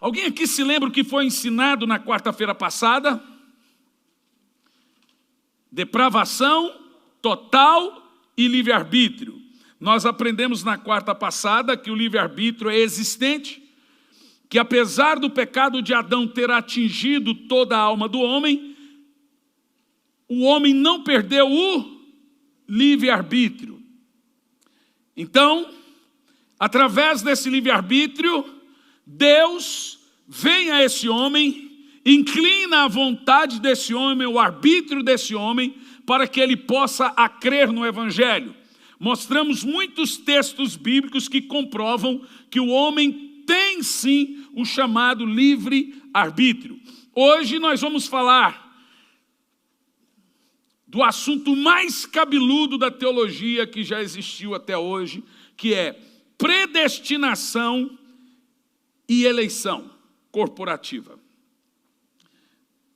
Alguém aqui se lembra o que foi ensinado na quarta-feira passada? Depravação total e livre-arbítrio. Nós aprendemos na quarta passada que o livre-arbítrio é existente, que apesar do pecado de Adão ter atingido toda a alma do homem, o homem não perdeu o livre-arbítrio. Então, através desse livre-arbítrio, Deus vem a esse homem, inclina a vontade desse homem, o arbítrio desse homem, para que ele possa crer no Evangelho. Mostramos muitos textos bíblicos que comprovam que o homem tem sim o chamado livre-arbítrio. Hoje nós vamos falar do assunto mais cabeludo da teologia que já existiu até hoje, que é predestinação e eleição corporativa.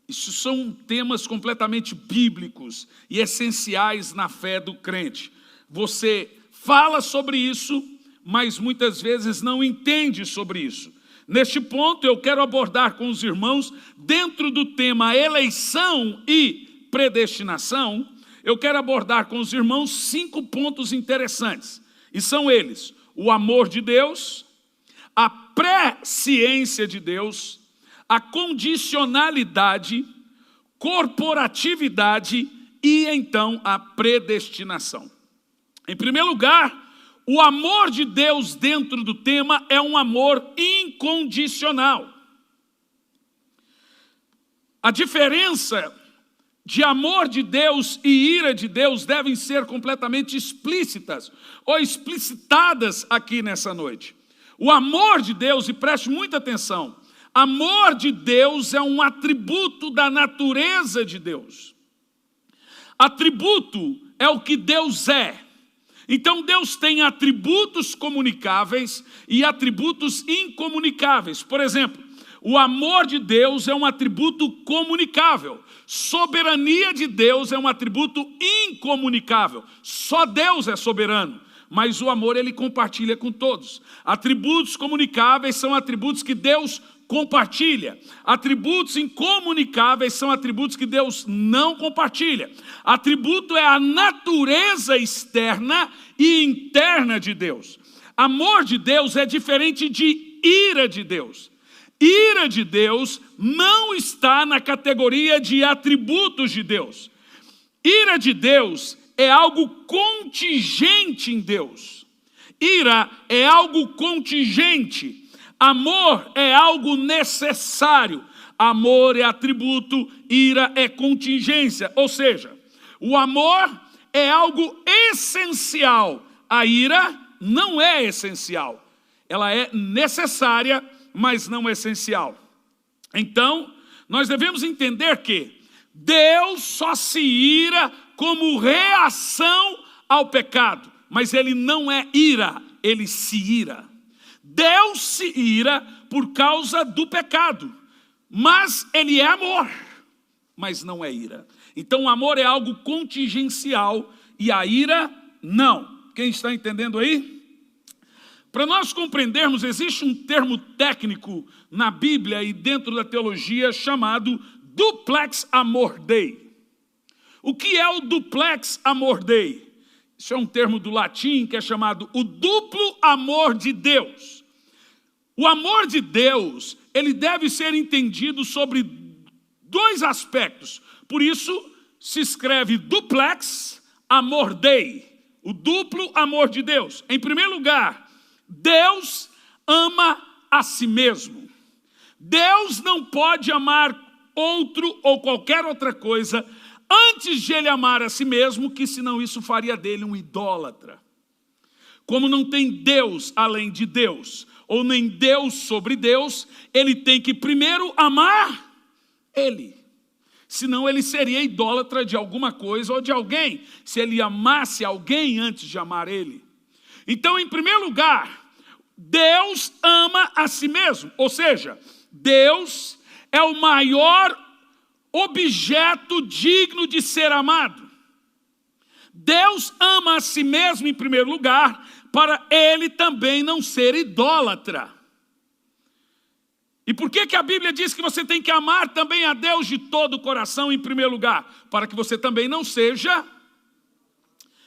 Isso são temas completamente bíblicos e essenciais na fé do crente. Você fala sobre isso, mas muitas vezes não entende sobre isso. Neste ponto eu quero abordar com os irmãos, dentro do tema eleição e predestinação, eu quero abordar com os irmãos 5 pontos interessantes. E são eles: o amor de Deus, a presciência de Deus, a condicionalidade, corporatividade e então a predestinação. Em primeiro lugar, o amor de Deus dentro do tema é um amor incondicional. A diferença de amor de Deus e ira de Deus devem ser completamente explícitas ou explicitadas aqui nessa noite. O amor de Deus, e preste muita atenção, amor de Deus é um atributo da natureza de Deus. Atributo é o que Deus é. Então Deus tem atributos comunicáveis e atributos incomunicáveis. Por exemplo, o amor de Deus é um atributo comunicável. Soberania de Deus é um atributo incomunicável. Só Deus é soberano, mas o amor ele compartilha com todos. Atributos comunicáveis são atributos que Deus compartilha. Atributos incomunicáveis são atributos que Deus não compartilha. Atributo é a natureza externa e interna de Deus. Amor de Deus é diferente de ira de Deus. Ira de Deus não está na categoria de atributos de Deus. Ira de Deus é algo contingente em Deus. Ira é algo contingente. Amor é algo necessário. Amor é atributo, ira é contingência. Ou seja, o amor é algo essencial. A ira não é essencial. Ela é necessária, mas não essencial. Então, nós devemos entender que Deus só se ira como reação ao pecado, mas ele não é ira, ele se ira. Deus se ira por causa do pecado, mas ele é amor, mas não é ira. Então o amor é algo contingencial e a ira não. Quem está entendendo aí? Para nós compreendermos, existe um termo técnico na Bíblia e dentro da teologia chamado duplex amor dei. O que é o duplex amor dei? Isso é um termo do latim que é chamado o duplo amor de Deus. O amor de Deus, ele deve ser entendido sobre 2 aspectos. Por isso, se escreve duplex amor dei, o duplo amor de Deus. Em primeiro lugar, Deus ama a si mesmo. Deus não pode amar outro ou qualquer outra coisa antes de ele amar a si mesmo, que senão isso faria dele um idólatra. Como não tem Deus além de Deus, ou nem Deus sobre Deus, ele tem que primeiro amar ele. Senão ele seria idólatra de alguma coisa ou de alguém, se ele amasse alguém antes de amar ele. Então, em primeiro lugar, Deus ama a si mesmo, ou seja, Deus é o maior objeto digno de ser amado. Deus ama a si mesmo em primeiro lugar, para ele também não ser idólatra. E por que a Bíblia diz que você tem que amar também a Deus de todo o coração em primeiro lugar? Para que você também não seja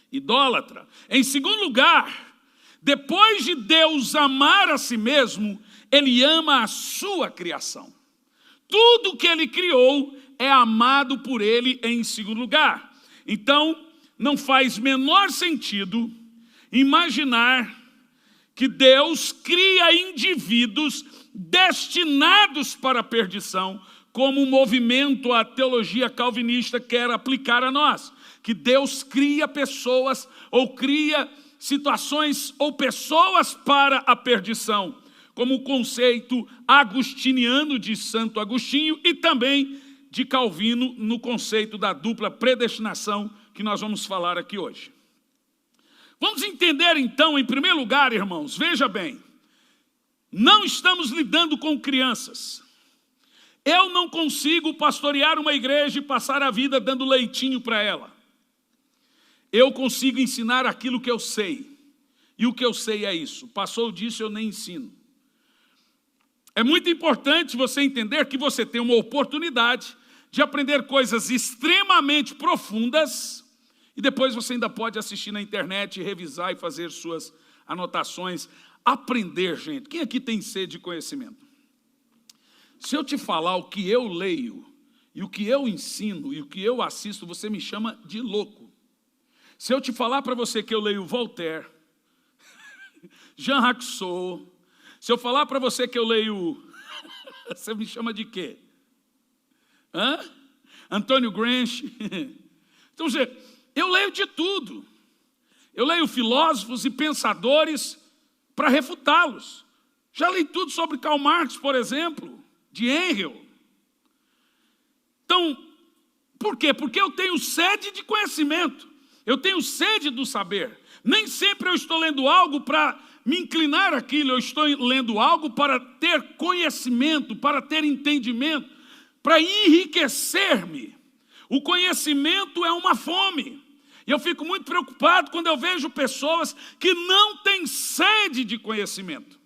idólatra. Em segundo lugar, depois de Deus amar a si mesmo, Ele ama a sua criação. Tudo que Ele criou é amado por Ele em segundo lugar. Então, não faz menor sentido imaginar que Deus cria indivíduos destinados para a perdição, como o movimento, a teologia calvinista quer aplicar a nós. Que Deus cria pessoas ou cria situações ou pessoas para a perdição, como o conceito agustiniano de Santo Agostinho e também de Calvino no conceito da dupla predestinação que nós vamos falar aqui hoje. Vamos entender então, em primeiro lugar, irmãos, veja bem, não estamos lidando com crianças. Eu não consigo pastorear uma igreja e passar a vida dando leitinho para ela. Eu consigo ensinar aquilo que eu sei. E o que eu sei é isso. Passou disso, eu nem ensino. É muito importante você entender que você tem uma oportunidade de aprender coisas extremamente profundas e depois você ainda pode assistir na internet, revisar e fazer suas anotações. Aprender, gente. Quem aqui tem sede de conhecimento? Se eu te falar o que eu leio, e o que eu ensino, e o que eu assisto, você me chama de louco. Se eu te falar para você que eu leio Voltaire, Jean Rousseau, se eu falar para você que eu leio, você me chama de quê? Antônio Gramsci. Então, eu leio de tudo. Eu leio filósofos e pensadores para refutá-los. Já li tudo sobre Karl Marx, por exemplo, de Engels. Então, por quê? Porque eu tenho sede de conhecimento. Eu tenho sede do saber. Nem sempre eu estou lendo algo para me inclinar àquilo. Eu estou lendo algo para ter conhecimento, para ter entendimento, para enriquecer-me. O conhecimento é uma fome. E eu fico muito preocupado quando eu vejo pessoas que não têm sede de conhecimento.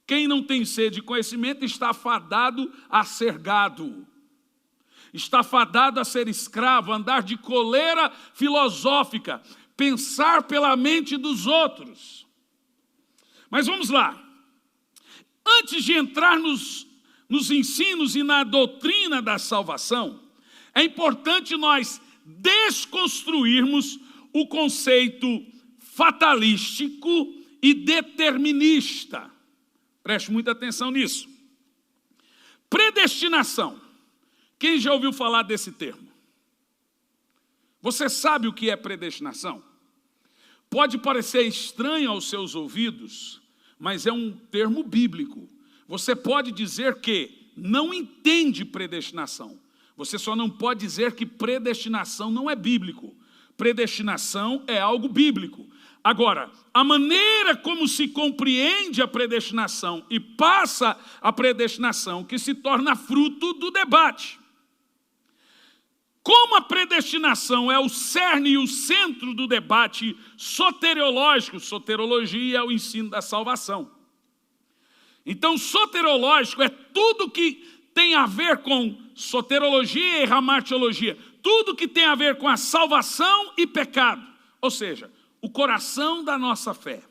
Quem não tem sede de conhecimento está fadado a ser gado. Está fadado a ser escravo, a andar de coleira filosófica, pensar pela mente dos outros. Mas vamos lá. Antes de entrar nos ensinos e na doutrina da salvação, é importante nós desconstruirmos o conceito fatalístico e determinista. Preste muita atenção nisso. Predestinação. Quem já ouviu falar desse termo? Você sabe o que é predestinação? Pode parecer estranho aos seus ouvidos, mas é um termo bíblico. Você pode dizer que não entende predestinação. Você só não pode dizer que predestinação não é bíblico. Predestinação é algo bíblico. Agora, a maneira como se compreende a predestinação e passa a predestinação que se torna fruto do debate. Como a predestinação é o cerne e o centro do debate soteriológico, soterologia é o ensino da salvação. Então, soterológico é tudo que tem a ver com soterologia e ramartiologia, tudo que tem a ver com a salvação e pecado, ou seja, o coração da nossa fé.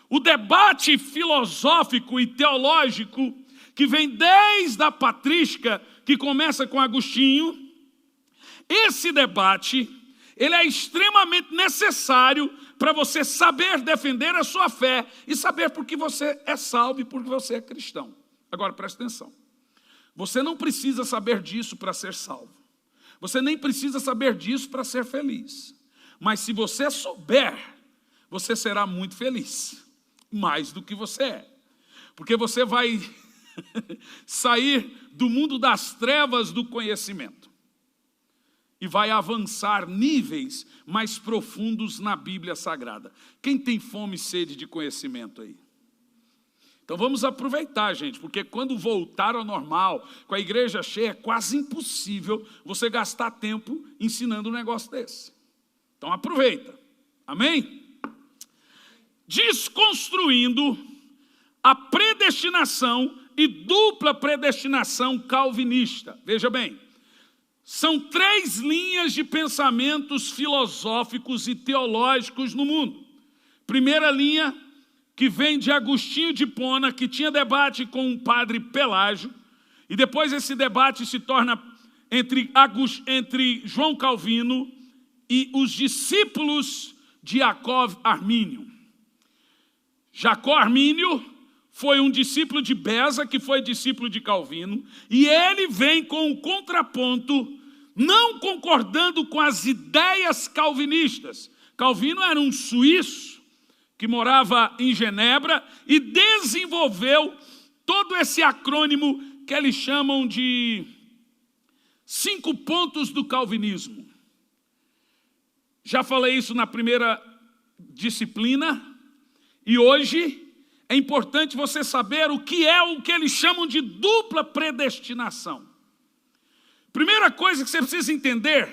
O debate filosófico e teológico que vem desde a patrística, que começa com Agostinho, esse debate, ele é extremamente necessário para você saber defender a sua fé e saber por que você é salvo e por que você é cristão. Agora, presta atenção. Você não precisa saber disso para ser salvo. Você nem precisa saber disso para ser feliz. Mas se você souber, você será muito feliz. Mais do que você é. Porque você vai sair do mundo das trevas do conhecimento. E vai avançar níveis mais profundos na Bíblia Sagrada. Quem tem fome e sede de conhecimento aí? Então vamos aproveitar, gente, porque quando voltar ao normal, com a igreja cheia, é quase impossível você gastar tempo ensinando um negócio desse. Então aproveita. Amém? Desconstruindo a predestinação e dupla predestinação calvinista. Veja bem, são 3 linhas de pensamentos filosóficos e teológicos no mundo. Primeira linha, que vem de Agostinho de Hipona, que tinha debate com o padre Pelágio, e depois esse debate se torna entre João Calvino e os discípulos de Jacó Armínio. Jacó Armínio foi um discípulo de Beza, que foi discípulo de Calvino, e ele vem com um contraponto, não concordando com as ideias calvinistas. Calvino era um suíço que morava em Genebra e desenvolveu todo esse acrônimo que eles chamam de 5 pontos do calvinismo. Já falei isso na primeira disciplina, e hoje é importante você saber o que eles chamam de dupla predestinação. Primeira coisa que você precisa entender,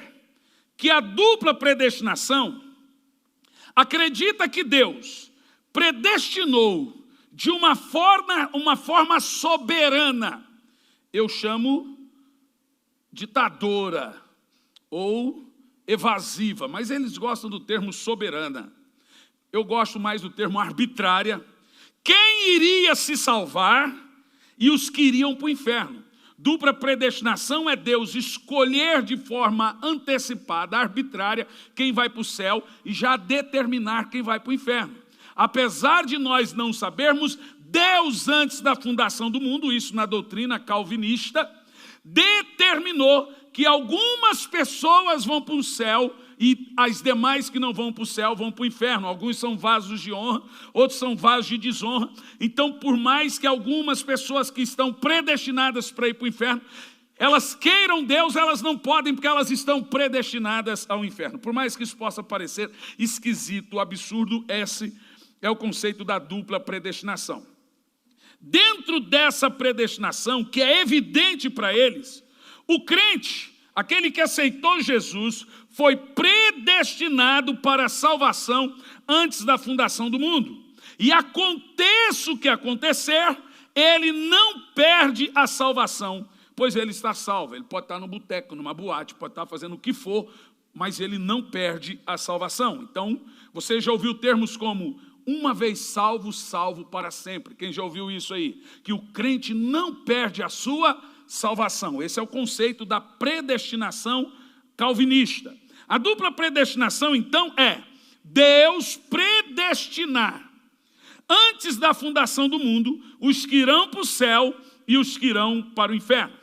que a dupla predestinação acredita que Deus predestinou de uma forma soberana, eu chamo ditadora ou evasiva, mas eles gostam do termo soberana. Eu gosto mais do termo arbitrária. Quem iria se salvar e os que iriam para o inferno. Dupla predestinação é Deus escolher de forma antecipada, arbitrária, quem vai para o céu e já determinar quem vai para o inferno. Apesar de nós não sabermos, Deus, antes da fundação do mundo, isso na doutrina calvinista, determinou que algumas pessoas vão para o céu e as demais que não vão para o céu vão para o inferno. Alguns são vasos de honra, outros são vasos de desonra. Então, por mais que algumas pessoas que estão predestinadas para ir para o inferno, elas queiram Deus, elas não podem, porque elas estão predestinadas ao inferno. Por mais que isso possa parecer esquisito, absurdo, esse é o conceito da dupla predestinação. Dentro dessa predestinação, que é evidente para eles, o crente, aquele que aceitou Jesus, foi predestinado para a salvação antes da fundação do mundo. E aconteça o que acontecer, ele não perde a salvação, pois ele está salvo. Ele pode estar no boteco, numa boate, pode estar fazendo o que for, mas ele não perde a salvação. Então, você já ouviu termos como uma vez salvo, salvo para sempre. Quem já ouviu isso aí? Que o crente não perde a sua salvação. Esse é o conceito da predestinação calvinista. A dupla predestinação, então, é Deus predestinar, antes da fundação do mundo, os que irão para o céu e os que irão para o inferno.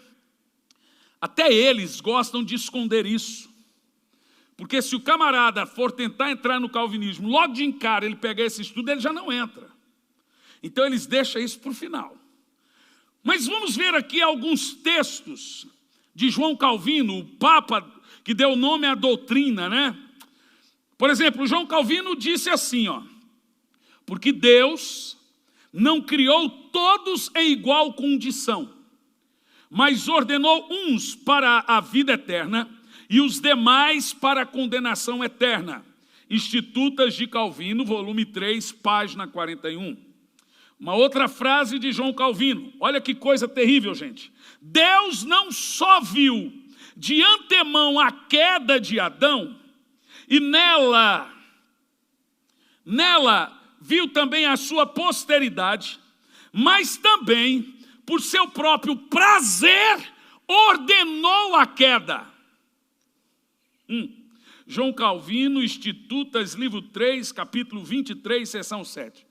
Até eles gostam de esconder isso. Porque se o camarada for tentar entrar no calvinismo, logo de encara ele pegar esse estudo, ele já não entra. Então eles deixam isso para o final. Mas vamos ver aqui alguns textos de João Calvino, o Papa que deu nome à doutrina, né? Por exemplo, João Calvino disse assim, porque Deus não criou todos em igual condição, mas ordenou uns para a vida eterna e os demais para a condenação eterna. Institutas de Calvino, volume 3, página 41. Uma outra frase de João Calvino, olha que coisa terrível, gente. Deus não só viu de antemão a queda de Adão, e nela viu também a sua posteridade, mas também, por seu próprio prazer, ordenou a queda. João Calvino, Institutas, livro 3, capítulo 23, seção 7.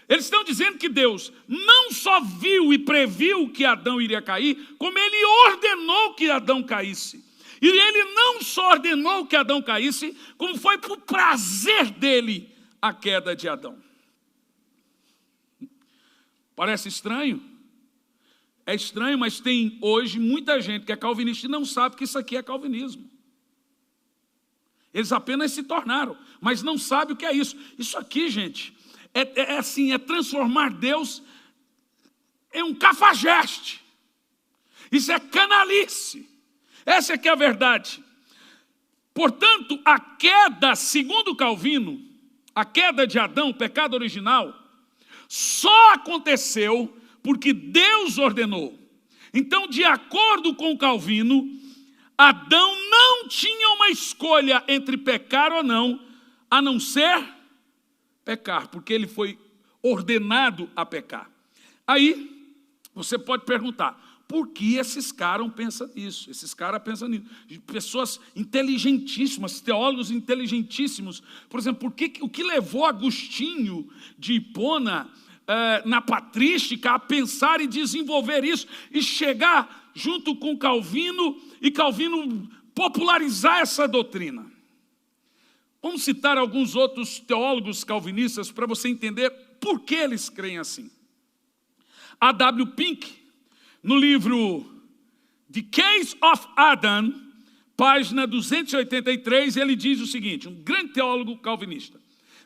Eles estão dizendo que Deus não só viu e previu que Adão iria cair, como ele ordenou que Adão caísse. E ele não só ordenou que Adão caísse, como foi por prazer dele a queda de Adão. Parece estranho? É estranho, mas tem hoje muita gente que é calvinista e não sabe que isso aqui é calvinismo. Eles apenas se tornaram, mas não sabem o que é isso. Isso aqui, gente, é transformar Deus em um cafajeste. Isso é canalice. Essa é que é a verdade. Portanto, a queda, segundo Calvino, a queda de Adão, o pecado original, só aconteceu porque Deus ordenou. Então, de acordo com Calvino, Adão não tinha uma escolha entre pecar ou não, a não ser pecar, porque ele foi ordenado a pecar. Aí, você pode perguntar, por que esses caras pensam nisso? Esses caras pensam nisso. Pessoas inteligentíssimas, teólogos inteligentíssimos. Por exemplo, o que levou Agostinho de Hipona, na patrística, a pensar e desenvolver isso, e chegar junto com Calvino, e Calvino popularizar essa doutrina? Vamos citar alguns outros teólogos calvinistas para você entender por que eles creem assim. A. W. Pink, no livro The Case of Adam, página 283, ele diz o seguinte, um grande teólogo calvinista: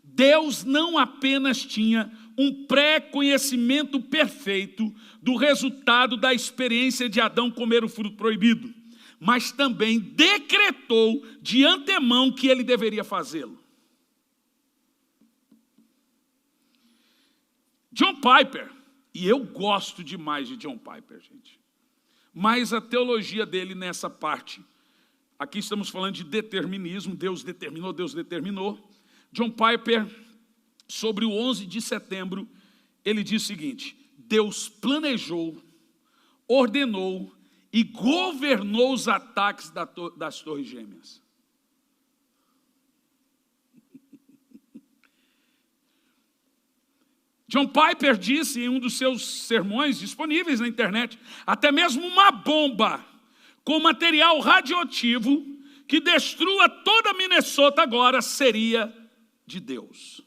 Deus não apenas tinha um pré-conhecimento perfeito do resultado da experiência de Adão comer o fruto proibido, mas também decretou de antemão que ele deveria fazê-lo. John Piper, e eu gosto demais de John Piper, gente, mas a teologia dele nessa parte, aqui estamos falando de determinismo, Deus determinou. John Piper, sobre o 11 de setembro, ele diz o seguinte: Deus planejou, ordenou e governou os ataques das Torres Gêmeas. John Piper disse em um dos seus sermões disponíveis na internet, até mesmo uma bomba com material radioativo que destrua toda Minnesota agora seria de Deus.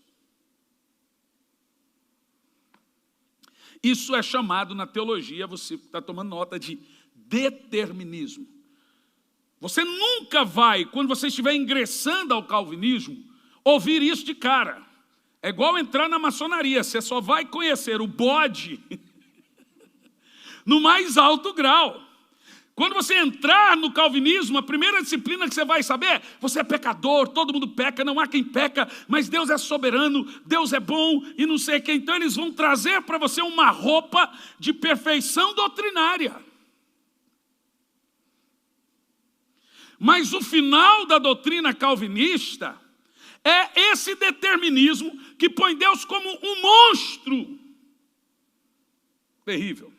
Isso é chamado na teologia, você está tomando nota, de determinismo. Você nunca vai, quando você estiver ingressando ao calvinismo, ouvir isso de cara. É igual entrar na maçonaria, você só vai conhecer o bode no mais alto grau. Quando você entrar no calvinismo, a primeira disciplina que você vai saber, você é pecador, todo mundo peca, não há quem peca, mas Deus é soberano, Deus é bom e não sei o que. Então eles vão trazer para você uma roupa de perfeição doutrinária. Mas o final da doutrina calvinista é esse determinismo que põe Deus como um monstro terrível.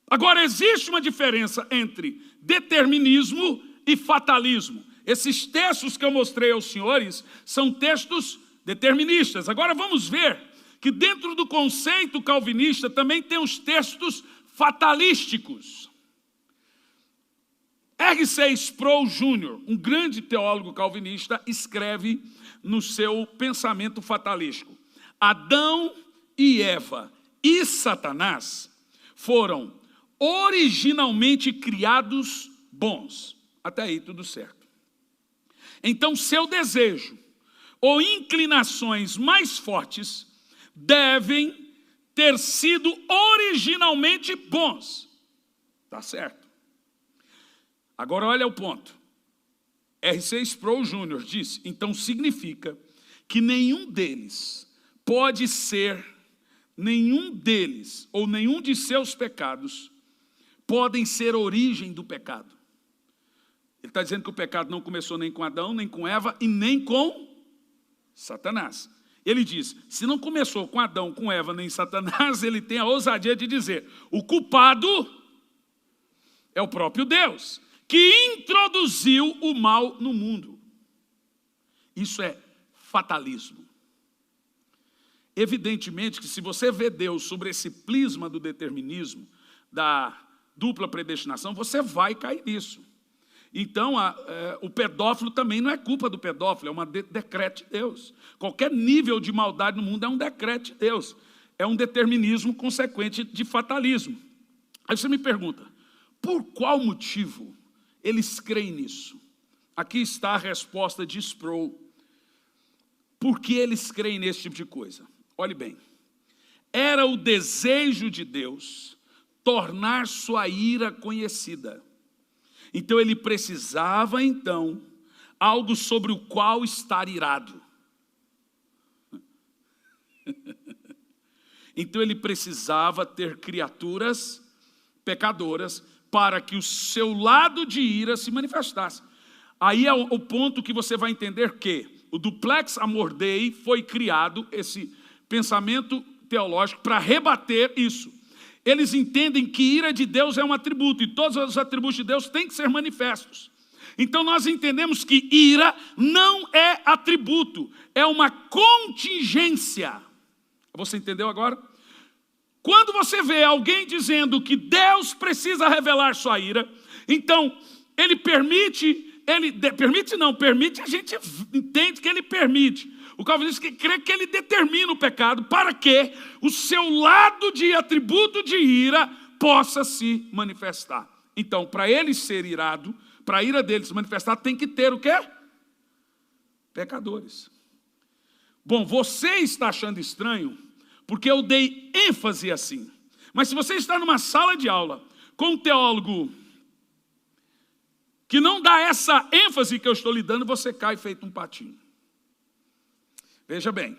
Agora, existe uma diferença entre determinismo e fatalismo. Esses textos que eu mostrei aos senhores são textos deterministas. Agora vamos ver que dentro do conceito calvinista também tem os textos fatalísticos. R.C. Sproul Jr., um grande teólogo calvinista, escreve no seu pensamento fatalístico: Adão e Eva e Satanás foram originalmente criados bons. Até aí tudo certo. Então seu desejo ou inclinações mais fortes devem ter sido originalmente bons. Tá certo. Agora olha o ponto. R.C. Sproul Jr. disse, então significa que nenhum deles ou nenhum de seus pecados podem ser origem do pecado. Ele está dizendo que o pecado não começou nem com Adão, nem com Eva e nem com Satanás. Ele diz, se não começou com Adão, com Eva, nem Satanás, ele tem a ousadia de dizer, o culpado é o próprio Deus, que introduziu o mal no mundo. Isso é fatalismo. Evidentemente que se você vê Deus sobre esse prisma do determinismo, da dupla predestinação, você vai cair nisso. Então, o pedófilo também não é culpa do pedófilo, é um decreto de Deus. Qualquer nível de maldade no mundo é um decreto de Deus. É um determinismo consequente de fatalismo. Aí você me pergunta, por qual motivo eles creem nisso? Aqui está a resposta de Sproul. Por que eles creem nesse tipo de coisa? Olhe bem. Era o desejo de Deus tornar sua ira conhecida. Então ele precisava, algo sobre o qual estar irado. Então ele precisava ter criaturas pecadoras para que o seu lado de ira se manifestasse. Aí é o ponto que você vai entender que o duplex amor Dei foi criado, esse pensamento teológico, para rebater isso. Eles entendem que ira de Deus é um atributo, e todos os atributos de Deus têm que ser manifestos. Então nós entendemos que ira não é atributo, é uma contingência. Você entendeu agora? Quando você vê alguém dizendo que Deus precisa revelar sua ira, então ele permite, a gente entende que ele permite. O calvinista crê que ele determina o pecado para que o seu lado de atributo de ira possa se manifestar. Então, para ele ser irado, para a ira dele se manifestar, tem que ter o quê? Pecadores. Bom, você está achando estranho, porque eu dei ênfase assim. Mas se você está numa sala de aula com um teólogo que não dá essa ênfase que eu estou lhe dando, você cai feito um patinho. Veja bem,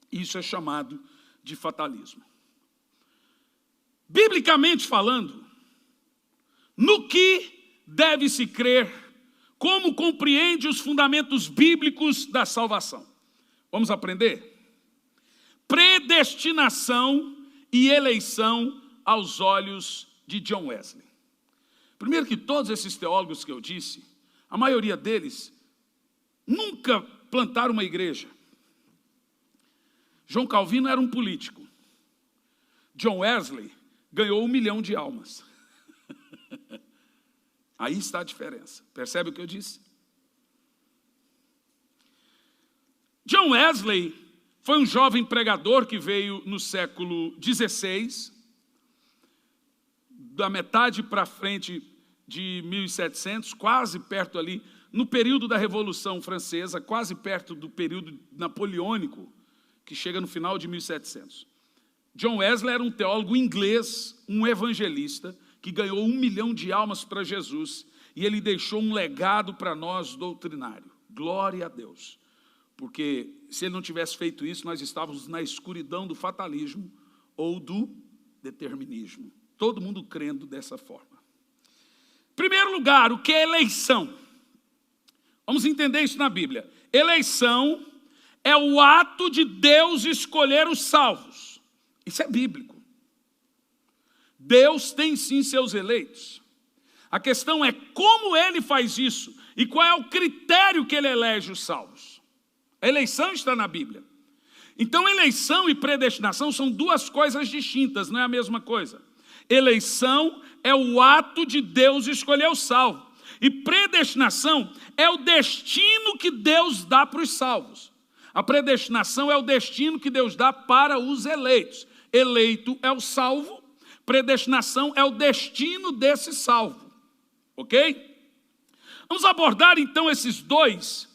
isso é chamado de fatalismo. Biblicamente falando, no que deve-se crer, como compreende os fundamentos bíblicos da salvação? Vamos aprender? Predestinação e eleição aos olhos de John Wesley. Primeiro que todos esses teólogos que eu disse, a maioria deles nunca plantaram uma igreja. João Calvino era um político. John Wesley ganhou 1 milhão de almas. Aí está a diferença. Percebe o que eu disse? John Wesley foi um jovem pregador que veio no século XVI, da metade para frente de 1700, quase perto ali, no período da Revolução Francesa, quase perto do período napoleônico, que chega no final de 1700. John Wesley era um teólogo inglês, um evangelista, que ganhou 1 milhão de almas para Jesus, e ele deixou um legado para nós doutrinário. Glória a Deus. Porque se ele não tivesse feito isso, nós estávamos na escuridão do fatalismo ou do determinismo. Todo mundo crendo dessa forma. Em primeiro lugar, o que é eleição? Vamos entender isso na Bíblia. Eleição é o ato de Deus escolher os salvos. Isso é bíblico. Deus tem sim seus eleitos. A questão é como ele faz isso e qual é o critério que ele elege os salvos. A eleição está na Bíblia. Então, eleição e predestinação são duas coisas distintas, não é a mesma coisa. Eleição é o ato de Deus escolher o salvo. E predestinação é o destino que Deus dá para os salvos. A predestinação é o destino que Deus dá para os eleitos. Eleito é o salvo, predestinação é o destino desse salvo. Ok? Vamos abordar então esses dois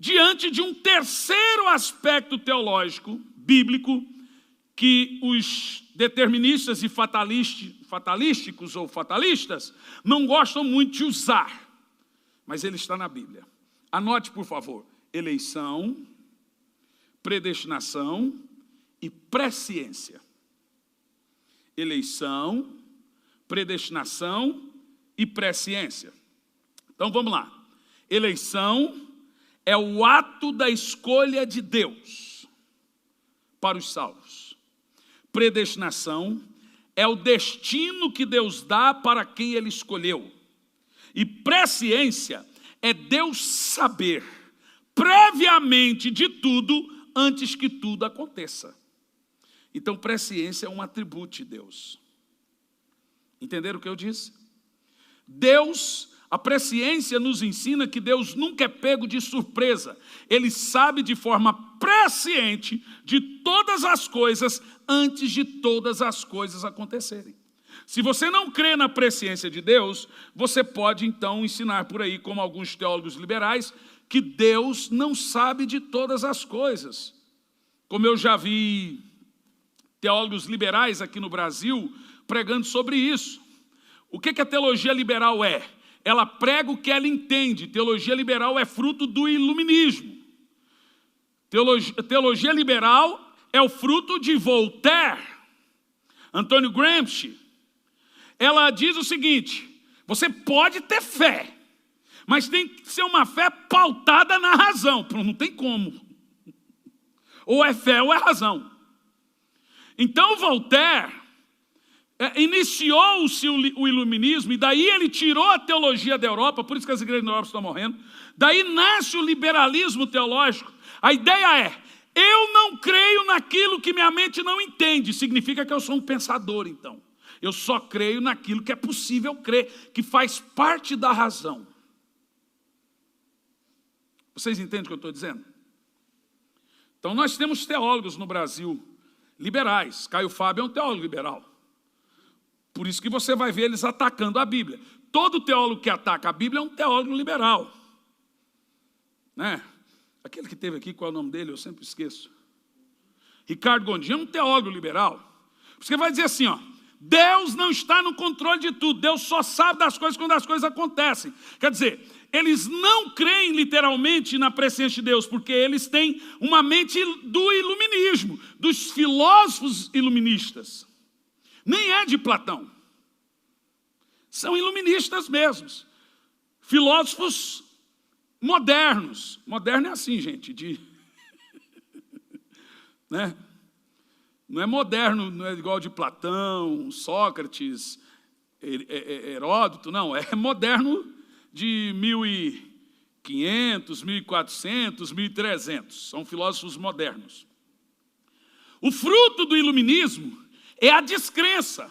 diante de um terceiro aspecto teológico, bíblico, que os deterministas e fatalísticos ou fatalistas não gostam muito de usar, mas ele está na Bíblia. Anote, por favor, eleição, predestinação e presciência. Eleição, predestinação e presciência. Então vamos lá. Eleição é o ato da escolha de Deus para os salvos. Predestinação é o destino que Deus dá para quem ele escolheu. E presciência é Deus saber previamente de tudo antes que tudo aconteça. Então, presciência é um atributo de Deus. Entenderam o que eu disse? A presciência nos ensina que Deus nunca é pego de surpresa. Ele sabe de forma presciente de todas as coisas antes de todas as coisas acontecerem. Se você não crê na presciência de Deus, você pode então ensinar por aí, como alguns teólogos liberais, que Deus não sabe de todas as coisas. Como eu já vi teólogos liberais aqui no Brasil pregando sobre isso. O que a teologia liberal é? Ela prega o que ela entende. Teologia liberal é fruto do iluminismo. Teologia liberal é o fruto de Voltaire. Antônio Gramsci. Ela diz o seguinte: você pode ter fé, mas tem que ser uma fé pautada na razão. Não tem como. Ou é fé ou é razão. Então Voltaire iniciou-se o iluminismo, e daí ele tirou a teologia da Europa, por isso que as igrejas da Europa estão morrendo. Daí nasce o liberalismo teológico. A ideia é: eu não creio naquilo que minha mente não entende. Significa que eu sou um pensador, então. Eu só creio naquilo que é possível crer, que faz parte da razão. Vocês entendem o que eu estou dizendo? Então nós temos teólogos no Brasil liberais. Caio Fábio é um teólogo liberal. Por isso que você vai ver eles atacando a Bíblia. Todo teólogo que ataca a Bíblia é um teólogo liberal. Né? Aquele que teve aqui, qual é o nome dele? Eu sempre esqueço. Ricardo Gondim é um teólogo liberal. Você vai dizer assim, ó: Deus não está no controle de tudo. Deus só sabe das coisas quando as coisas acontecem. Quer dizer, eles não creem literalmente na presença de Deus, porque eles têm uma mente do iluminismo, dos filósofos iluministas. Nem é de Platão. São iluministas mesmos. Filósofos modernos. Moderno é assim, gente. Né? Não é moderno, não é igual de Platão, Sócrates, Heródoto, não. É moderno de 1500, 1400, 1300. São filósofos modernos. O fruto do iluminismo é a descrença.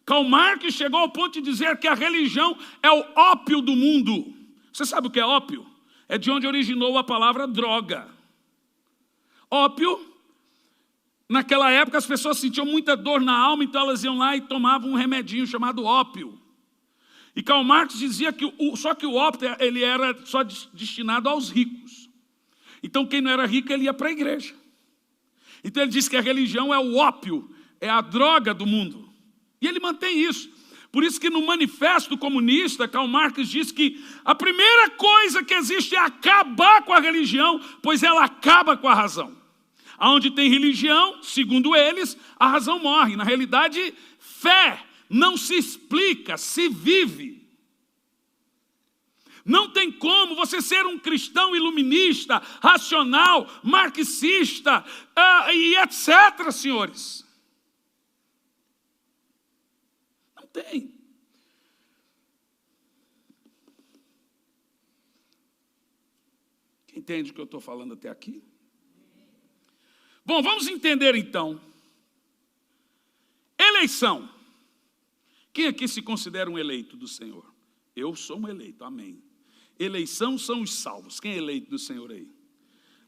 Karl Marx chegou ao ponto de dizer que a religião é o ópio do mundo. Você sabe o que é ópio? É de onde originou a palavra droga. Ópio, naquela época as pessoas sentiam muita dor na alma, então elas iam lá e tomavam um remedinho chamado ópio. E Karl Marx dizia que só que o ópio ele era só destinado aos ricos. Então quem não era rico, ele ia para a igreja. Então ele disse que a religião é o ópio, é a droga do mundo. E ele mantém isso. Por isso que no Manifesto Comunista, Karl Marx diz que a primeira coisa que existe é acabar com a religião, pois ela acaba com a razão. Onde tem religião, segundo eles, a razão morre. Na realidade, fé não se explica, se vive. Não tem como você ser um cristão iluminista, racional, marxista e etc., senhores. Não tem. Quem entende o que eu estou falando até aqui? Bom, vamos entender então. Eleição. Quem aqui se considera um eleito do Senhor? Eu sou um eleito, amém. Eleição são os salvos. Quem é eleito do Senhor aí?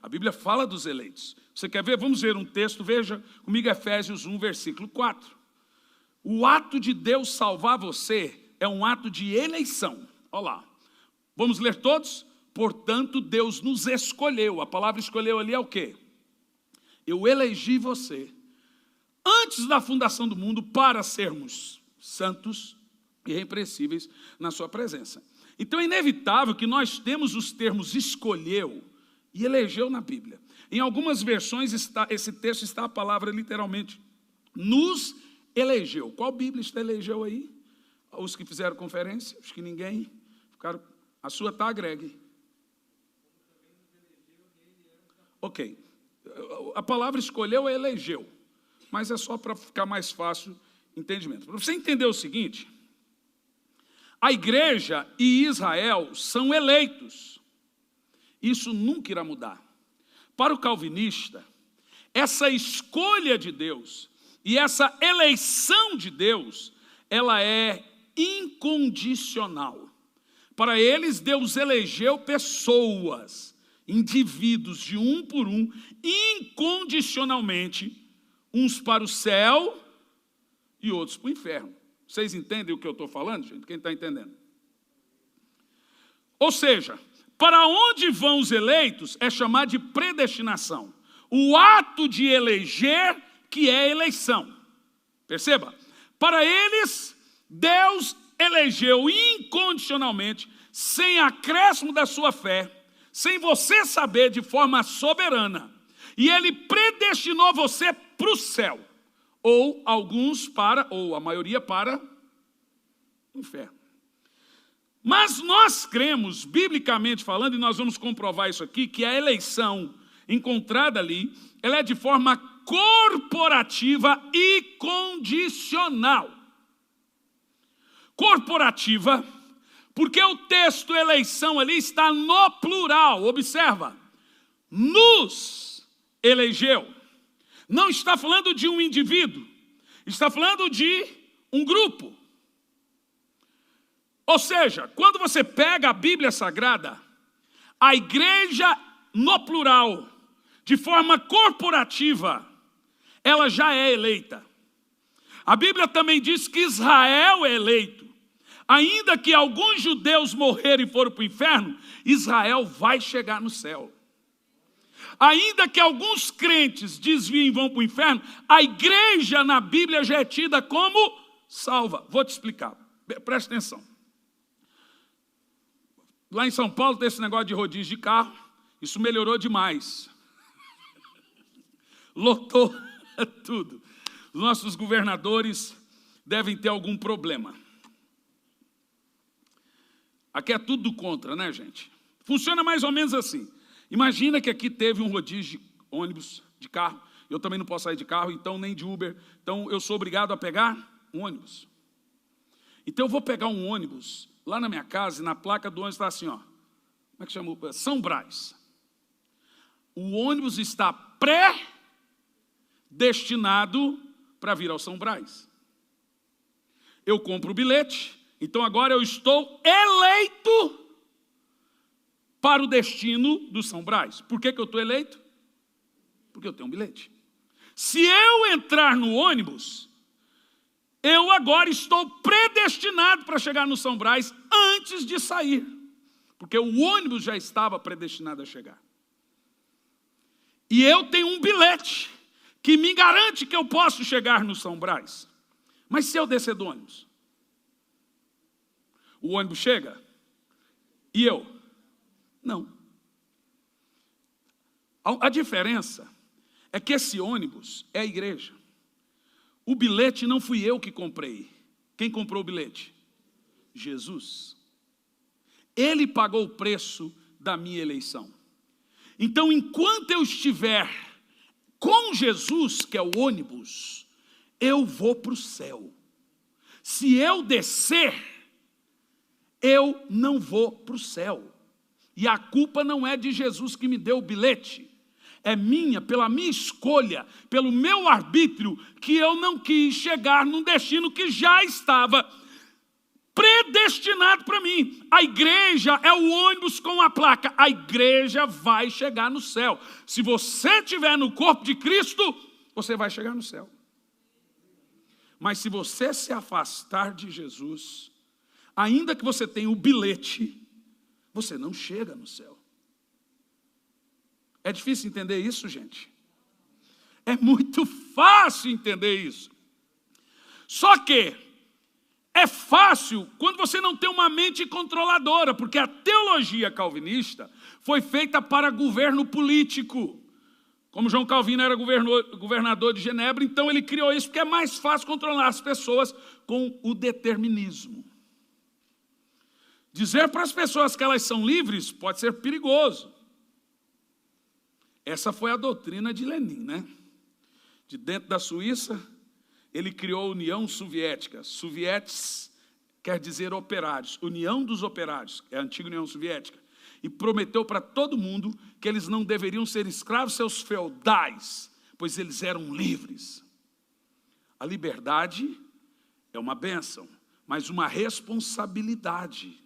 A Bíblia fala dos eleitos. Você quer ver? Vamos ver um texto, veja comigo Efésios 1, versículo 4. O ato de Deus salvar você é um ato de eleição. Olha lá. Vamos ler todos? Portanto, Deus nos escolheu. A palavra escolheu ali é o quê? Eu elegi você antes da fundação do mundo para sermos santos e irrepreensíveis na sua presença. Então é inevitável que nós temos os termos escolheu e elegeu na Bíblia. Em algumas versões esse texto está a palavra literalmente nos elegeu. Qual Bíblia está elegeu aí? Os que fizeram conferência, os que ninguém ficaram. A sua está agregue. Ok. A palavra escolheu é elegeu, mas é só para ficar mais fácil entendimento. Para você entender o seguinte, a igreja e Israel são eleitos. Isso nunca irá mudar. Para o calvinista, essa escolha de Deus e essa eleição de Deus, ela é incondicional. Para eles, Deus elegeu pessoas, indivíduos de um por um, incondicionalmente, uns para o céu e outros para o inferno. Vocês entendem o que eu estou falando, gente? Quem está entendendo? Ou seja, para onde vão os eleitos é chamado de predestinação. O ato de eleger que é eleição. Perceba? Para eles, Deus elegeu incondicionalmente, sem acréscimo da sua fé, sem você saber, de forma soberana. E Ele predestinou você para o céu. Ou alguns para, ou a maioria para o inferno. Mas nós cremos, biblicamente falando, e nós vamos comprovar isso aqui, que a eleição encontrada ali, ela é de forma corporativa e condicional. Corporativa, porque o texto eleição ali está no plural, observa, nos elegeu. Não está falando de um indivíduo, está falando de um grupo. Ou seja, quando você pega a Bíblia Sagrada, a igreja no plural, de forma corporativa, ela já é eleita. A Bíblia também diz que Israel é eleito. Ainda que alguns judeus morrerem e foram para o inferno, Israel vai chegar no céu. Ainda que alguns crentes desviem e vão para o inferno, a igreja na Bíblia já é tida como salva. Vou te explicar, presta atenção. Lá em São Paulo tem esse negócio de rodízio de carro, isso melhorou demais. Lotou tudo. Os nossos governadores devem ter algum problema. Aqui é tudo contra, né, gente? Funciona mais ou menos assim. Imagina que aqui teve um rodízio de ônibus, de carro. Eu também não posso sair de carro, então nem de Uber. Então eu sou obrigado a pegar um ônibus. Então eu vou pegar um ônibus lá na minha casa e na placa do ônibus está assim, ó. Como é que chama? São Brás. O ônibus está pré-destinado para vir ao São Brás. Eu compro o bilhete, então agora eu estou eleito para o destino do São Brás. Por que eu estou eleito? Porque eu tenho um bilhete. Se eu entrar no ônibus, eu agora estou predestinado para chegar no São Brás antes de sair. Porque o ônibus já estava predestinado a chegar. E eu tenho um bilhete que me garante que eu posso chegar no São Brás. Mas se eu descer do ônibus? O ônibus chega? E eu? Não. A diferença é que esse ônibus é a igreja. O bilhete não fui eu que comprei. Quem comprou o bilhete? Jesus. Ele pagou o preço da minha eleição. Então, enquanto eu estiver com Jesus, que é o ônibus, eu vou para o céu. Se eu descer, eu não vou para o céu. E a culpa não é de Jesus que me deu o bilhete. É minha, pela minha escolha, pelo meu arbítrio, que eu não quis chegar num destino que já estava predestinado para mim. A igreja é o ônibus com a placa. A igreja vai chegar no céu. Se você estiver no corpo de Cristo, você vai chegar no céu. Mas se você se afastar de Jesus, ainda que você tenha o bilhete, você não chega no céu. É difícil entender isso, gente? É muito fácil entender isso. Só que é fácil quando você não tem uma mente controladora, porque a teologia calvinista foi feita para governo político. Como João Calvino era governador de Genebra, então ele criou isso porque é mais fácil controlar as pessoas com o determinismo. Dizer para as pessoas que elas são livres pode ser perigoso. Essa foi a doutrina de Lenin, né? De dentro da Suíça, ele criou a União Soviética. Soviets quer dizer operários. União dos Operários, é a antiga União Soviética. E prometeu para todo mundo que eles não deveriam ser escravos seus feudais, pois eles eram livres. A liberdade é uma bênção, mas uma responsabilidade.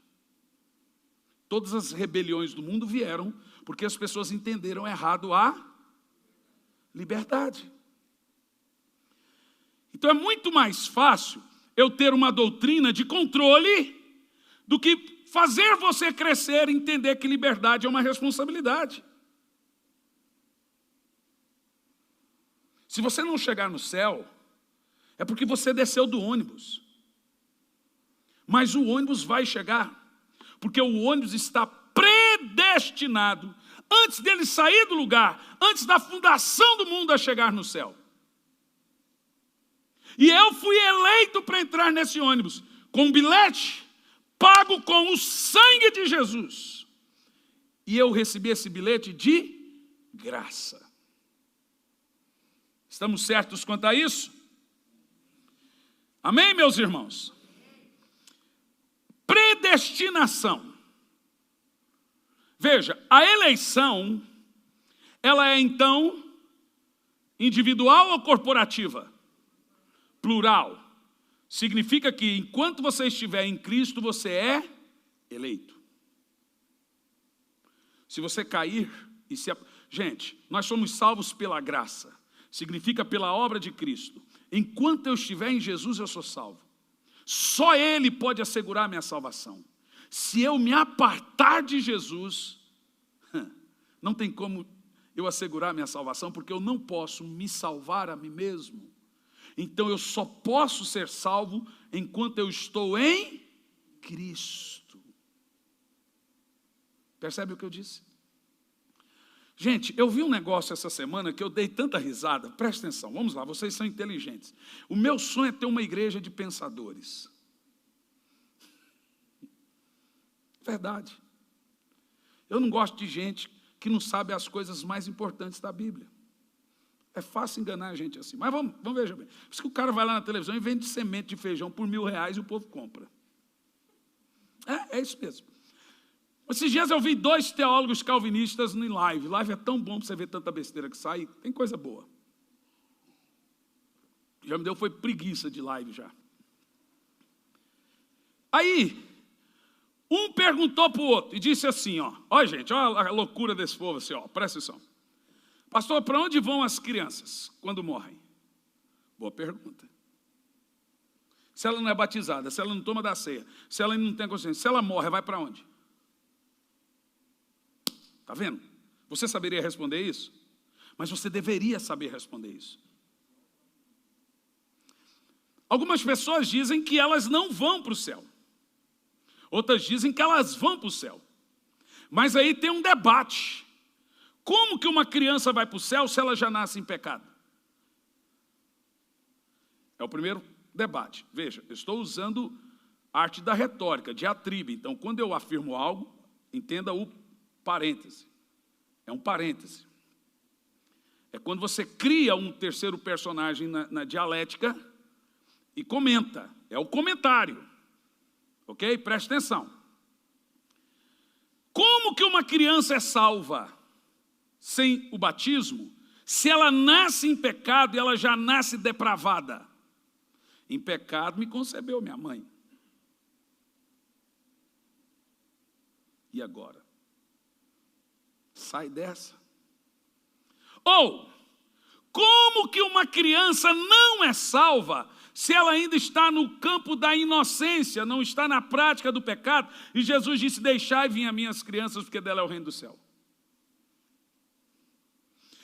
Todas as rebeliões do mundo vieram porque as pessoas entenderam errado a liberdade. Então é muito mais fácil eu ter uma doutrina de controle do que fazer você crescer e entender que liberdade é uma responsabilidade. Se você não chegar no céu, é porque você desceu do ônibus. Mas o ônibus vai chegar, porque o ônibus está predestinado antes dele sair do lugar, antes da fundação do mundo a chegar no céu. E eu fui eleito para entrar nesse ônibus, com um bilhete, pago com o sangue de Jesus. E eu recebi esse bilhete de graça. Estamos certos quanto a isso? Amém, meus irmãos? Predestinação. Veja, a eleição, ela é então individual ou corporativa? Plural. Significa que enquanto você estiver em Cristo, você é eleito. Se você cair e se... Gente, nós somos salvos pela graça. Significa pela obra de Cristo. Enquanto eu estiver em Jesus, eu sou salvo. Só Ele pode assegurar a minha salvação. Se eu me apartar de Jesus, não tem como eu assegurar a minha salvação, porque eu não posso me salvar a mim mesmo. Então eu só posso ser salvo enquanto eu estou em Cristo. Percebe o que eu disse? Gente, eu vi um negócio essa semana que eu dei tanta risada. Presta atenção, vamos lá, vocês são inteligentes. O meu sonho é ter uma igreja de pensadores. Verdade. Eu não gosto de gente que não sabe as coisas mais importantes da Bíblia. É fácil enganar a gente assim. Mas vamos ver bem. Por isso que o cara vai lá na televisão e vende semente de feijão por R$1.000 e o povo compra. É isso mesmo. Esses dias eu vi 2 teólogos calvinistas em live. Live é tão bom para você ver tanta besteira que sai. Tem coisa boa. Já me deu, foi preguiça de live já. Aí, um perguntou para o outro e disse assim, ó gente, olha a loucura desse povo assim, presta atenção. Pastor, para onde vão as crianças quando morrem? Boa pergunta. Se ela não é batizada, se ela não toma da ceia, se ela não tem consciência, se ela morre, vai para onde? Está vendo? Você saberia responder isso? Mas você deveria saber responder isso. Algumas pessoas dizem que elas não vão para o céu. Outras dizem que elas vão para o céu. Mas aí tem um debate. Como que uma criança vai para o céu se ela já nasce em pecado? É o primeiro debate. Veja, eu estou usando a arte da retórica, diatribe. Então, quando eu afirmo algo, entenda o parêntese. É um parêntese. É quando você cria um terceiro personagem na dialética e comenta. É o comentário. Ok? Preste atenção. Como que uma criança é salva sem o batismo, se ela nasce em pecado e ela já nasce depravada? Em pecado me concebeu minha mãe. E agora? Sai dessa. Ou, como que uma criança não é salva se ela ainda está no campo da inocência, não está na prática do pecado? E Jesus disse, deixai vir a minhas crianças, porque dela é o reino do céu.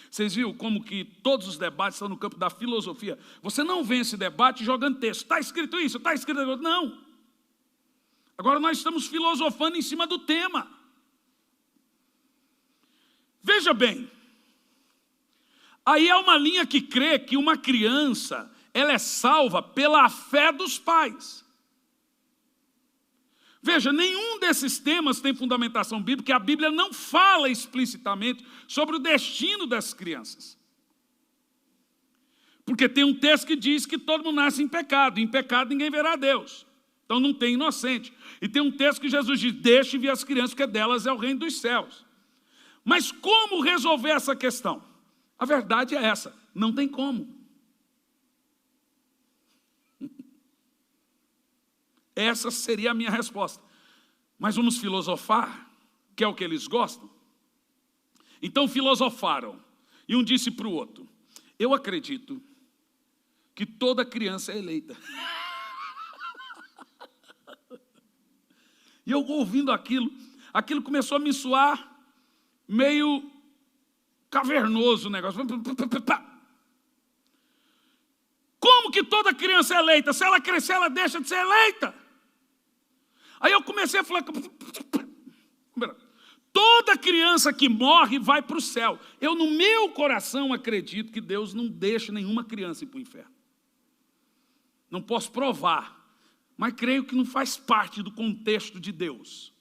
Vocês viram como que todos os debates estão no campo da filosofia? Você não vence debate jogando texto. Está escrito isso, está escrito aquilo. Não. Agora nós estamos filosofando em cima do tema. Veja bem. Aí há uma linha que crê que uma criança, ela é salva pela fé dos pais. Veja, nenhum desses temas tem fundamentação bíblica, porque a Bíblia não fala explicitamente sobre o destino das crianças. Porque tem um texto que diz que todo mundo nasce em pecado ninguém verá Deus. Então não tem inocente. E tem um texto que Jesus diz, deixe vir as crianças, porque delas é o reino dos céus. Mas como resolver essa questão? A verdade é essa, não tem como. Essa seria a minha resposta. Mas vamos filosofar, que é o que eles gostam? Então filosofaram. E um disse para o outro, eu acredito que toda criança é eleita. E eu ouvindo aquilo começou a me soar meio cavernoso o negócio. Como que toda criança é eleita? Se ela crescer, ela deixa de ser eleita. Aí eu comecei a falar, Toda criança que morre vai para o céu. Eu, no meu coração, acredito que Deus não deixa nenhuma criança ir para o inferno. Não posso provar, mas creio que não faz parte do contexto de Deus.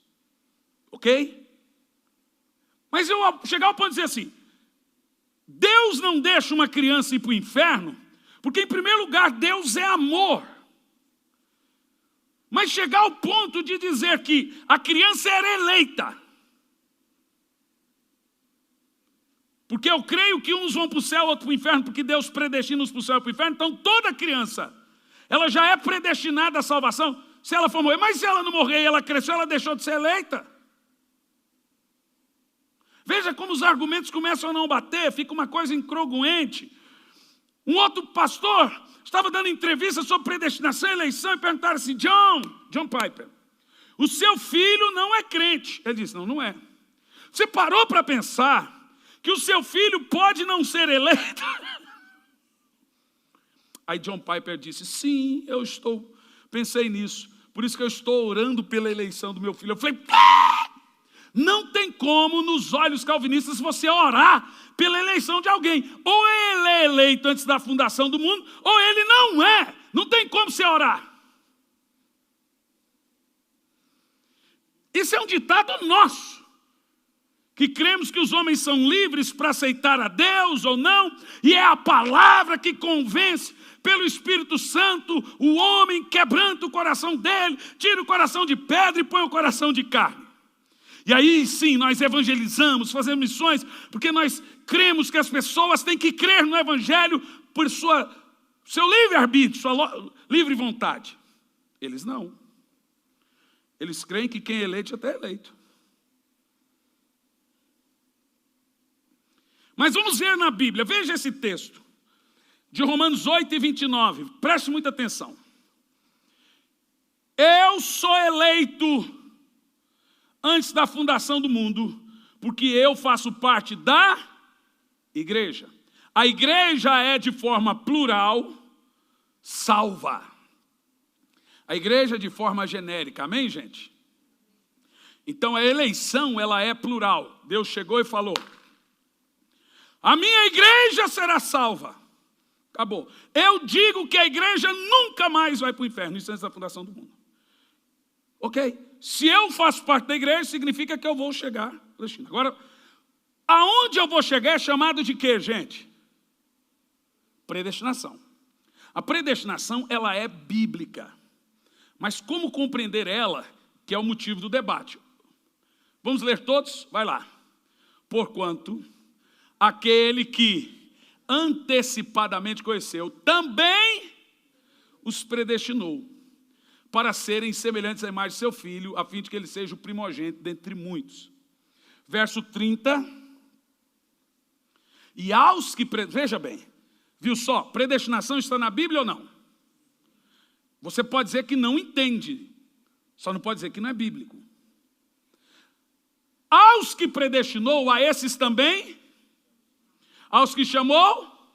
Ok? Mas eu chegar ao ponto de dizer assim, Deus não deixa uma criança ir para o inferno, porque em primeiro lugar Deus é amor. Mas chegar ao ponto de dizer que a criança era eleita, porque eu creio que uns vão para o céu, outros para o inferno, porque Deus predestina uns para o céu e para o inferno. Então toda criança, ela já é predestinada à salvação, se ela for morrer. Mas se ela não morrer e ela cresceu, ela deixou de ser eleita. Veja como os argumentos começam a não bater, fica uma coisa incongruente. Um outro pastor estava dando entrevista sobre predestinação e eleição e perguntaram assim, John Piper, o seu filho não é crente. Ele disse, não é. Você parou para pensar que o seu filho pode não ser eleito? Aí John Piper disse, sim, pensei nisso, por isso que eu estou orando pela eleição do meu filho. Eu falei, não tem como nos olhos calvinistas você orar pela eleição de alguém. Ou ele é eleito antes da fundação do mundo, ou ele não é. Não tem como você orar. Isso é um ditado nosso, que cremos que os homens são livres para aceitar a Deus ou não, e é a palavra que convence pelo Espírito Santo, o homem quebranta o coração dele, tira o coração de pedra e põe o coração de carne. E aí sim, nós evangelizamos, fazemos missões, porque nós cremos que as pessoas têm que crer no Evangelho por seu livre-arbítrio, sua livre vontade. Eles não. Eles creem que quem é eleito já está eleito. Mas vamos ver na Bíblia, veja esse texto, de Romanos 8 e 29, preste muita atenção. Eu sou eleito antes da fundação do mundo, porque eu faço parte da igreja. A igreja é de forma plural, salva. A igreja é de forma genérica, amém, gente? Então a eleição, ela é plural. Deus chegou e falou, a minha igreja será salva. Acabou. Eu digo que a igreja nunca mais vai para o inferno, isso antes da fundação do mundo. Ok? Se eu faço parte da igreja, significa que eu vou chegar. Agora, aonde eu vou chegar é chamado de quê, gente? Predestinação. A predestinação, ela é bíblica. Mas como compreender ela, que é o motivo do debate? Vamos ler todos? Vai lá. Porquanto aquele que antecipadamente conheceu, também os predestinou para serem semelhantes à imagem de seu filho, a fim de que ele seja o primogênito dentre muitos. Verso 30. E aos que... Veja bem, viu só? Predestinação está na Bíblia ou não? Você pode dizer que não entende, só não pode dizer que não é bíblico. Aos que predestinou, a esses também... Aos que chamou,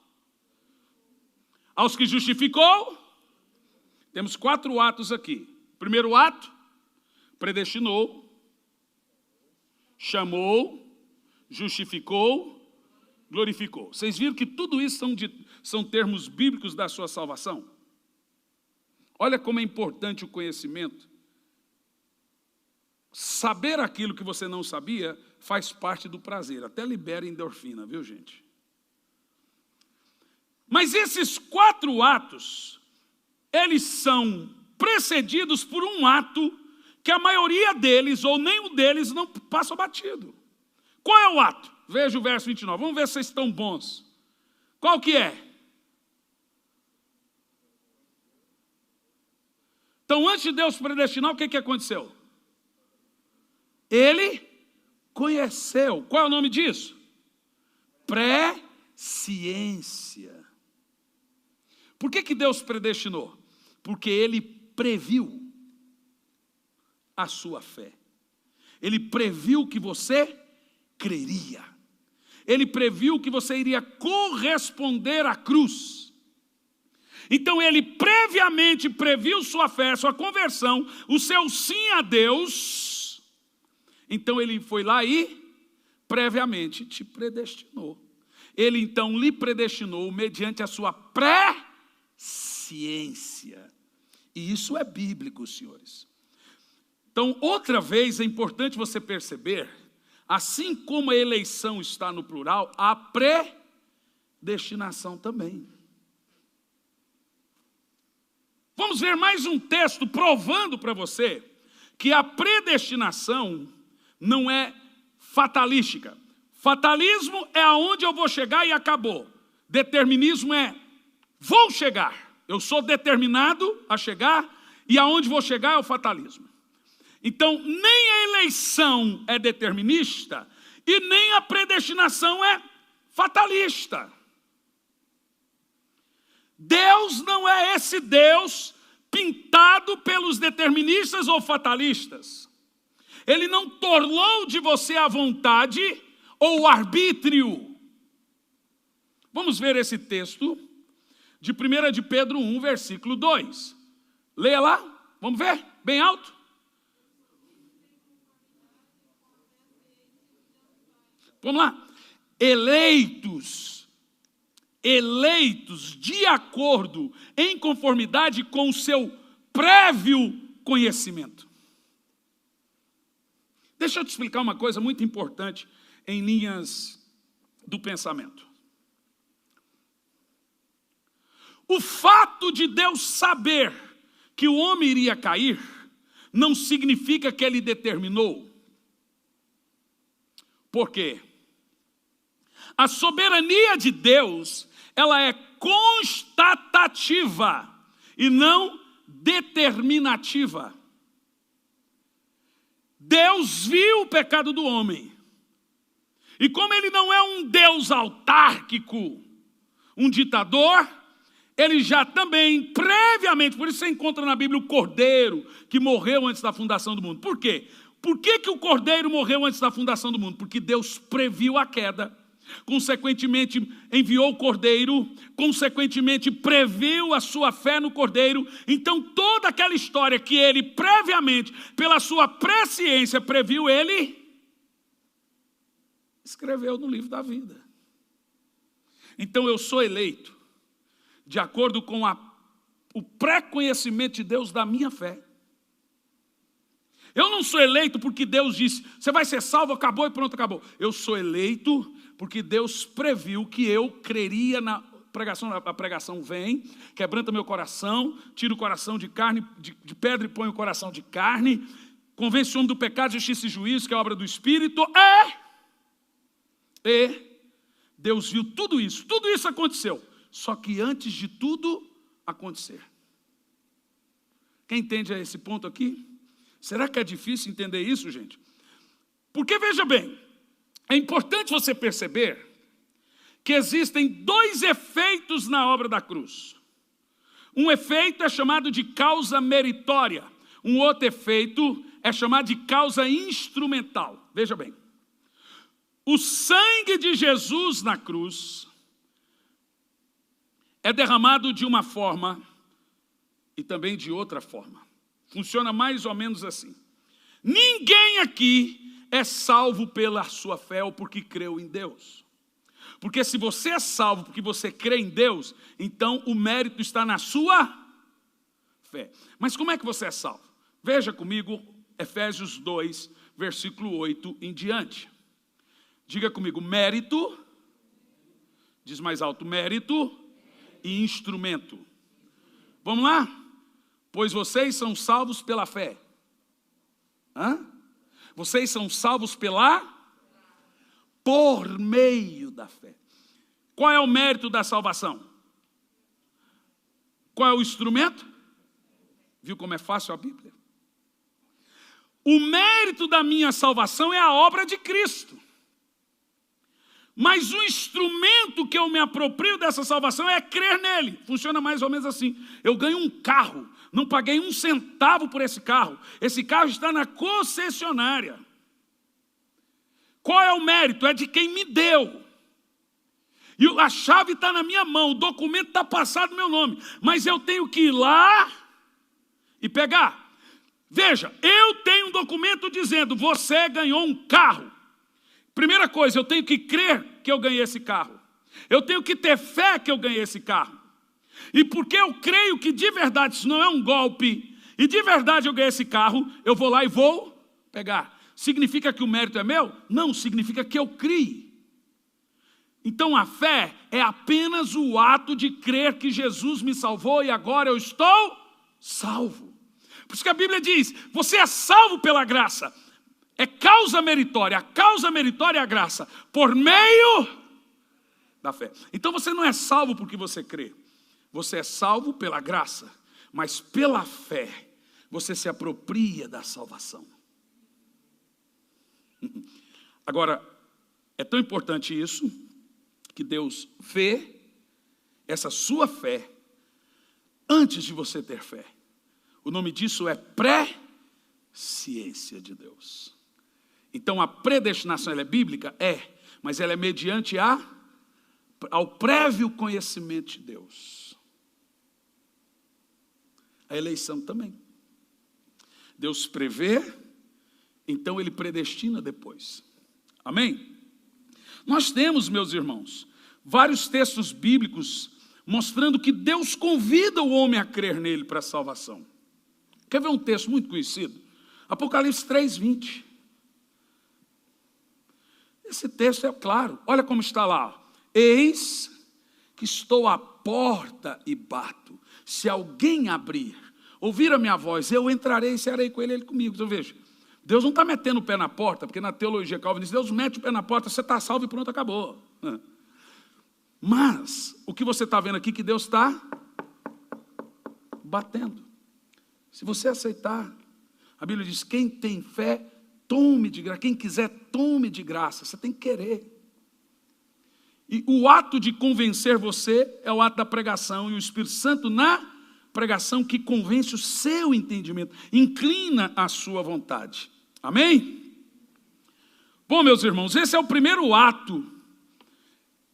aos que justificou, temos 4 atos aqui. Primeiro ato, predestinou, chamou, justificou, glorificou. Vocês viram que tudo isso são termos bíblicos da sua salvação? Olha como é importante o conhecimento. Saber aquilo que você não sabia faz parte do prazer, até libera endorfina, viu, gente? Mas esses 4 atos, eles são precedidos por um ato que a maioria deles, ou nenhum deles, não passa batido. Qual é o ato? Veja o verso 29. Vamos ver se vocês estão bons. Qual que é? Então, antes de Deus predestinar, o que aconteceu? Ele conheceu. Qual é o nome disso? Presciência. Por que Deus predestinou? Porque Ele previu a sua fé. Ele previu que você creria. Ele previu que você iria corresponder à cruz. Então Ele previamente previu sua fé, sua conversão, o seu sim a Deus. Então ele foi lá e previamente te predestinou. Ele então lhe predestinou mediante a sua presciência. E isso é bíblico, senhores. Então, outra vez é importante você perceber, assim como a eleição está no plural, a predestinação também. Vamos ver mais um texto provando para você que a predestinação não é fatalística. Fatalismo é aonde eu vou chegar e acabou. Determinismo é, vou chegar. Eu sou determinado a chegar e aonde vou chegar é o fatalismo. Então, nem a eleição é determinista e nem a predestinação é fatalista. Deus não é esse Deus pintado pelos deterministas ou fatalistas. Ele não tornou de você a vontade ou o arbítrio. Vamos ver esse texto de 1 de Pedro 1, versículo 2. Leia lá, vamos ver, bem alto. Vamos lá. Eleitos de acordo, em conformidade com o seu prévio conhecimento. Deixa eu te explicar uma coisa muito importante em linhas do pensamento. O fato de Deus saber que o homem iria cair, não significa que ele determinou. Por quê? A soberania de Deus, ela é constatativa e não determinativa. Deus viu o pecado do homem. E como ele não é um Deus autárquico, um ditador, ele já também, previamente, por isso você encontra na Bíblia o Cordeiro, que morreu antes da fundação do mundo. Por quê? Por que o Cordeiro morreu antes da fundação do mundo? Porque Deus previu a queda, consequentemente enviou o Cordeiro, consequentemente previu a sua fé no Cordeiro. Então toda aquela história que ele previamente, pela sua presciência, previu, ele escreveu no livro da vida. Então eu sou eleito de acordo com o pré-conhecimento de Deus da minha fé. Eu não sou eleito porque Deus disse, você vai ser salvo, acabou e pronto, acabou. Eu sou eleito porque Deus previu que eu creria na pregação. A pregação vem, quebranta meu coração, tira o coração de carne, de pedra e põe o coração de carne, convence o homem do pecado, justiça e juízo, que é a obra do Espírito. E Deus viu tudo isso aconteceu. Só que antes de tudo acontecer. Quem entende a esse ponto aqui? Será que é difícil entender isso, gente? Porque, veja bem, é importante você perceber que existem dois efeitos na obra da cruz. Um efeito é chamado de causa meritória. Um outro efeito é chamado de causa instrumental. Veja bem, o sangue de Jesus na cruz é derramado de uma forma e também de outra forma. Funciona mais ou menos assim. Ninguém aqui é salvo pela sua fé ou porque creu em Deus. Porque se você é salvo porque você crê em Deus, então o mérito está na sua fé. Mas como é que você é salvo? Veja comigo Efésios 2, versículo 8 em diante. Diga comigo, mérito, diz mais alto, mérito e instrumento. Vamos lá? Pois vocês são salvos pela fé. Vocês são salvos por meio da fé. Qual é o mérito da salvação? Qual é o instrumento? Viu como é fácil a Bíblia? O mérito da minha salvação é a obra de Cristo. Mas o instrumento que eu me aproprio dessa salvação é crer nele. Funciona mais ou menos assim. Eu ganho um carro, não paguei 1 centavo por esse carro. Esse carro está na concessionária. Qual é o mérito? É de quem me deu. E a chave está na minha mão, o documento está passado no meu nome. Mas eu tenho que ir lá e pegar. Veja, eu tenho um documento dizendo, você ganhou um carro. Primeira coisa, eu tenho que crer que eu ganhei esse carro. Eu tenho que ter fé que eu ganhei esse carro. E porque eu creio que de verdade isso não é um golpe, e de verdade eu ganhei esse carro, eu vou lá e vou pegar. Significa que o mérito é meu? Não, significa que eu criei. Então a fé é apenas o ato de crer que Jesus me salvou e agora eu estou salvo. Por isso que a Bíblia diz, você é salvo pela graça. É causa meritória, a causa meritória é a graça, por meio da fé. Então você não é salvo porque você crê, você é salvo pela graça, mas pela fé você se apropria da salvação. Agora, é tão importante isso, que Deus vê essa sua fé antes de você ter fé. O nome disso é presciência de Deus. Então a predestinação ela é bíblica? É, mas ela é mediante ao prévio conhecimento de Deus. A eleição também. Deus prevê, então Ele predestina depois. Amém? Nós temos, meus irmãos, vários textos bíblicos mostrando que Deus convida o homem a crer nele para a salvação. Quer ver um texto muito conhecido? Apocalipse 3:20. Esse texto é claro, olha como está lá. Eis que estou à porta e bato. Se alguém abrir, ouvir a minha voz, eu entrarei e cearei com ele, ele comigo. Então veja, Deus não está metendo o pé na porta, porque na teologia calvinista, Deus mete o pé na porta, você está salvo e pronto, acabou. Mas, o que você está vendo aqui, que Deus está batendo. Se você aceitar, a Bíblia diz, quem tem fé, tome de graça. Quem quiser, tome de graça. Você tem que querer. E o ato de convencer você é o ato da pregação. E o Espírito Santo na pregação que convence o seu entendimento. Inclina a sua vontade. Amém? Bom, meus irmãos, esse é o primeiro ato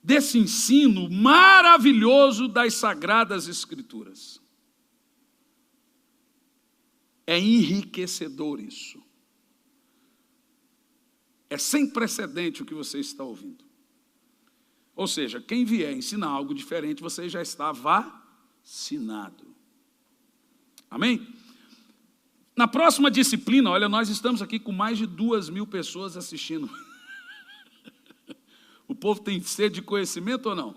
desse ensino maravilhoso das Sagradas Escrituras. É enriquecedor isso. É sem precedente o que você está ouvindo. Ou seja, quem vier ensinar algo diferente, você já está vacinado. Amém? Na próxima disciplina, olha, nós estamos aqui com mais de 2.000 pessoas assistindo. O povo tem sede de conhecimento ou não?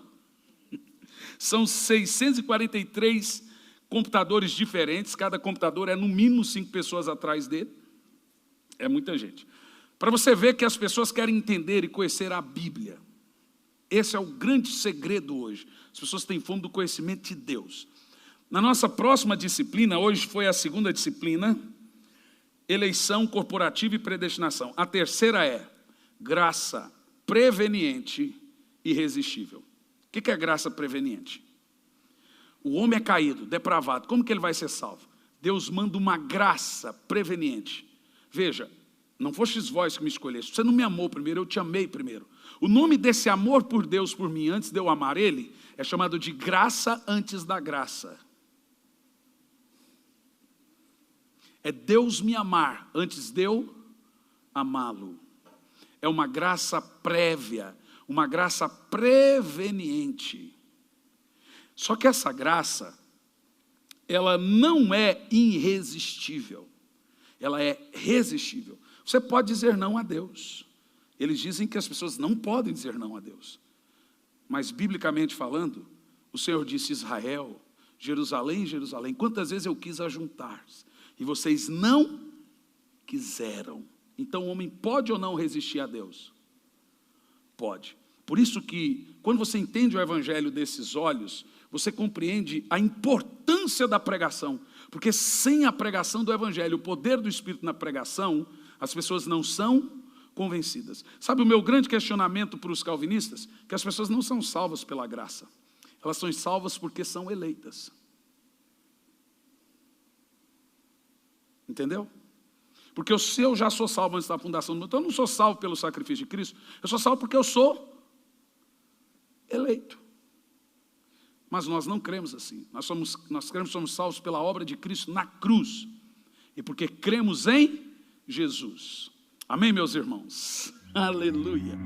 São 643 computadores diferentes, cada computador é no mínimo 5 pessoas atrás dele. É muita gente. Para você ver que as pessoas querem entender e conhecer a Bíblia. Esse é o grande segredo hoje. As pessoas têm fome do conhecimento de Deus. Na nossa próxima disciplina, hoje foi a segunda disciplina, eleição corporativa e predestinação. A terceira é graça preveniente e irresistível. O que é graça preveniente? O homem é caído, depravado, como que ele vai ser salvo? Deus manda uma graça preveniente. Veja, não fostes vós que me escolheste, você não me amou primeiro, eu te amei primeiro. O nome desse amor por Deus por mim, antes de eu amar Ele, é chamado de graça antes da graça. É Deus me amar antes de eu amá-lo. É uma graça prévia, uma graça preveniente. Só que essa graça, ela não é irresistível, ela é resistível. Você pode dizer não a Deus. Eles dizem que as pessoas não podem dizer não a Deus. Mas, biblicamente falando, o Senhor disse, Israel, Jerusalém, Jerusalém, quantas vezes eu quis ajuntar, e vocês não quiseram. Então o homem pode ou não resistir a Deus? Pode. Por isso que, quando você entende o evangelho desses olhos, você compreende a importância da pregação. Porque sem a pregação do evangelho, o poder do Espírito na pregação, as pessoas não são convencidas. Sabe o meu grande questionamento para os calvinistas? Que as pessoas não são salvas pela graça. Elas são salvas porque são eleitas. Entendeu? Porque se eu já sou salvo antes da fundação do mundo, então eu não sou salvo pelo sacrifício de Cristo, eu sou salvo porque eu sou eleito. Mas nós não cremos assim. Nós cremos que somos salvos pela obra de Cristo na cruz. e porque cremos em Jesus. Amém, meus irmãos? Aleluia.